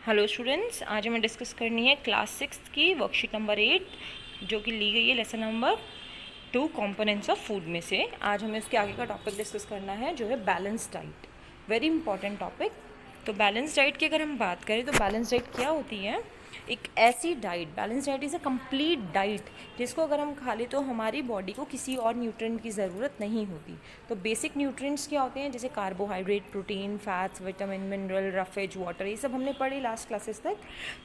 Hello students, आज हमें discuss करनी है क्लास 6 की वर्कशीट नंबर 8 जो कि ली गई है lesson number 2 components of food में से। आज हमें उसके आगे का टॉपिक डिस्कस करना है जो है balance diet, very important topic. तो बैलेंस डाइट की अगर हम बात करें तो बैलेंस डाइट क्या होती है? एक ऐसी diet, balance diet is a complete diet जिसको अगर हम खा लें तो हमारी बॉडी को किसी और न्यूट्रिएंट की ज़रूरत नहीं होती। तो बेसिक न्यूट्रिएंट्स क्या होते हैं? जैसे carbohydrate, protein, fats, vitamin, mineral, roughage, water, ये सब हमने पढ़े लास्ट क्लासेस तक।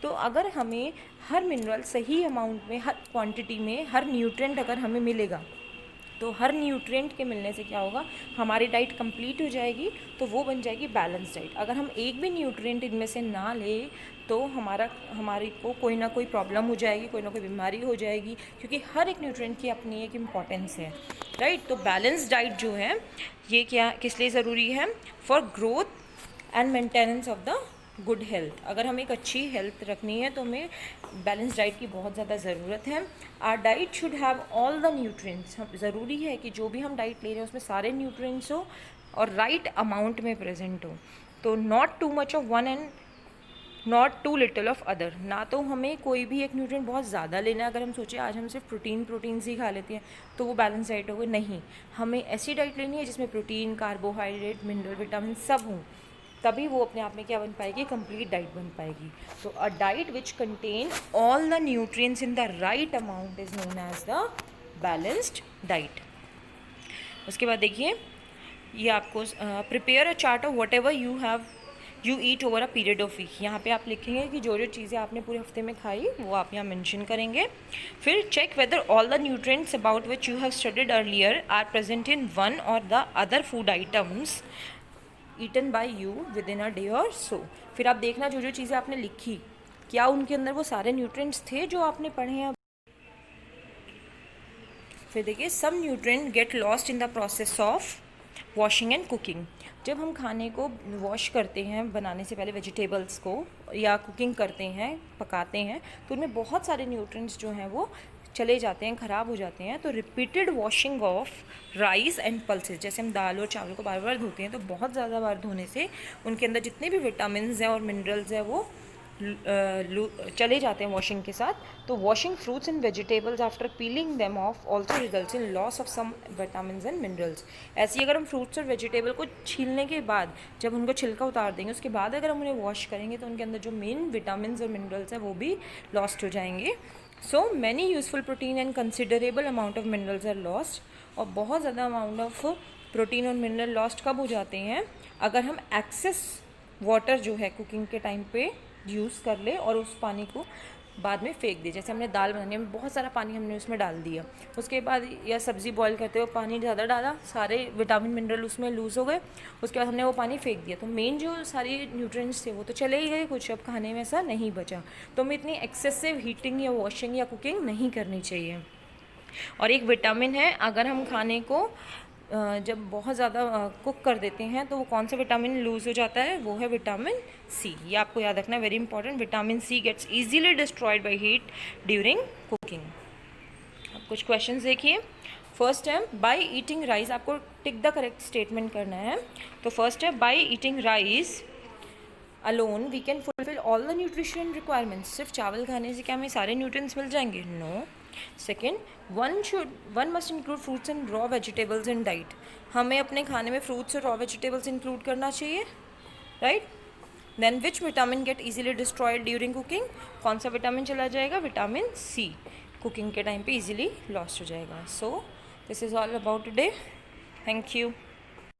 तो अगर हमें हर मिनरल सही अमाउंट में, हर क्वांटिटी में, हर न्यूट्रिएंट अगर हमें मिलेगा तो हर न्यूट्रिएंट के मिलने से क्या होगा, हमारी डाइट कंप्लीट हो जाएगी, तो वो बन जाएगी बैलेंस डाइट। अगर हम एक भी न्यूट्रिएंट इनमें से ना लें तो हमारी को कोई ना कोई प्रॉब्लम हो जाएगी, कोई ना कोई बीमारी हो जाएगी, क्योंकि हर एक न्यूट्रिएंट की अपनी एक इम्पॉर्टेंस है, राइट। तो बैलेंस डाइट जो है ये क्या किस लिए ज़रूरी है? For growth and maintenance of the good health. अगर हमें एक अच्छी हेल्थ रखनी है तो हमें बैलेंस डाइट की बहुत ज़्यादा ज़रूरत है। Are diet should have all the nutrients. ज़रूरी है कि जो भी हम डाइट ले रहे हैं उसमें सारे न्यूट्रिएंट्स हो और राइट अमाउंट में प्रेजेंट हो। तो not too much of one and not too little of other. ना तो हमें कोई भी एक न्यूट्रिएंट बहुत ज़्यादा लेना है। अगर हम सोचें आज हम सिर्फ प्रोटीन्स ही खा लेते हैं तो वो बैलेंस डाइट होगी, नहीं। हमें ऐसी डाइट लेनी है जिसमें प्रोटीन, कार्बोहाइड्रेट, मिनरल, विटामिन सब हों, तभी वो अपने आप में क्या बन पाएगी? कंप्लीट डाइट बन पाएगी। तो a diet which contain all the nutrients in the right amount is known as the balanced diet. उसके बाद देखिए, ये आपको prepare a chart of whatever you eat over a period of week. यहाँ पे आप लिखेंगे कि जो जो चीज़ें आपने पूरे हफ्ते में खाई वो आप यहाँ मेंशन करेंगे। फिर check whether all the nutrients about which you have studied earlier are present in one or the other food items eaten by you within a day or so. फिर आप देखना जो जो चीज़ें आपने लिखी, क्या उनके अंदर वो सारे न्यूट्रिएंट्स थे जो आपने पढ़े हैं। फिर देखिए, some nutrient get lost in the process of washing and cooking. जब हम खाने को वॉश करते हैं बनाने से पहले, वेजिटेबल्स को, या कुकिंग करते हैं, पकाते हैं, तो उनमें बहुत सारे न्यूट्रिएंट्स जो हैं वो चले जाते हैं, ख़राब हो जाते हैं। तो repeated washing of rice and pulses, जैसे हम दाल और चावल को बार बार धोते हैं तो बहुत ज़्यादा बार धोने से उनके अंदर जितने भी विटामिन हैं और मिनरल्स हैं वो चले जाते हैं वॉशिंग के साथ। तो washing fruits and vegetables after peeling them off also results in loss of some vitamin and minerals. ऐसे ही अगर हम फ्रूट्स और वेजिटेबल को छीलने के बाद, जब उनको छिलका उतार देंगे, उसके बाद अगर हम उन्हें वॉश करेंगे तो उनके अंदर जो मेन विटामिन और मिनरल्स हैं वो भी लॉस्ट हो जाएंगे। So many useful protein and considerable amount of minerals are lost. और बहुत ज़्यादा अमाउंट ऑफ प्रोटीन और मिनरल लॉस्ट कब हो जाते हैं? अगर हम एक्सेस वाटर जो है कुकिंग के टाइम पे यूज़ कर ले और उस पानी को बाद में फेंक दे। जैसे हमने दाल बनानी है, बहुत सारा पानी हमने उसमें डाल दिया, उसके बाद या सब्ज़ी बॉईल करते हुए पानी ज़्यादा डाला, सारे विटामिन मिनरल उसमें लूज़ हो गए, उसके बाद हमने वो पानी फेंक दिया, तो मेन जो सारे न्यूट्रिएंट्स थे वो तो चले ही गए, कुछ अब खाने में ऐसा नहीं बचा। तो हमें इतनी एक्सेसिव हीटिंग या वॉशिंग या कुकिंग नहीं करनी चाहिए। और एक विटामिन है, अगर हम खाने को जब बहुत ज़्यादा कुक कर देते हैं तो वो कौन सा विटामिन लूज़ हो जाता है? वो है विटामिन सी। ये आपको याद रखना है, very important. Vitamin C gets easily destroyed by heat during cooking. अब कुछ क्वेश्चंस देखिए। फर्स्ट है, बाय ईटिंग राइस, आपको टिक द करेक्ट स्टेटमेंट करना है। तो फर्स्ट है, by eating rice alone we can fulfil all the nutrition requirements. सिर्फ चावल खाने से क्या हमें सारे न्यूट्रिएंट्स मिल जाएंगे? No. Second, one must include fruits and raw vegetables in diet. हमें अपने खाने में फ्रूट्स और रॉ वेजिटेबल्स इंक्लूड करना चाहिए, right. Then which vitamin get easily destroyed during cooking? कौन सा विटामिन चला जाएगा? Vitamin C. कुकिंग के टाइम पे इजीली लॉस्ट हो जाएगा। So this is all about today. Thank you.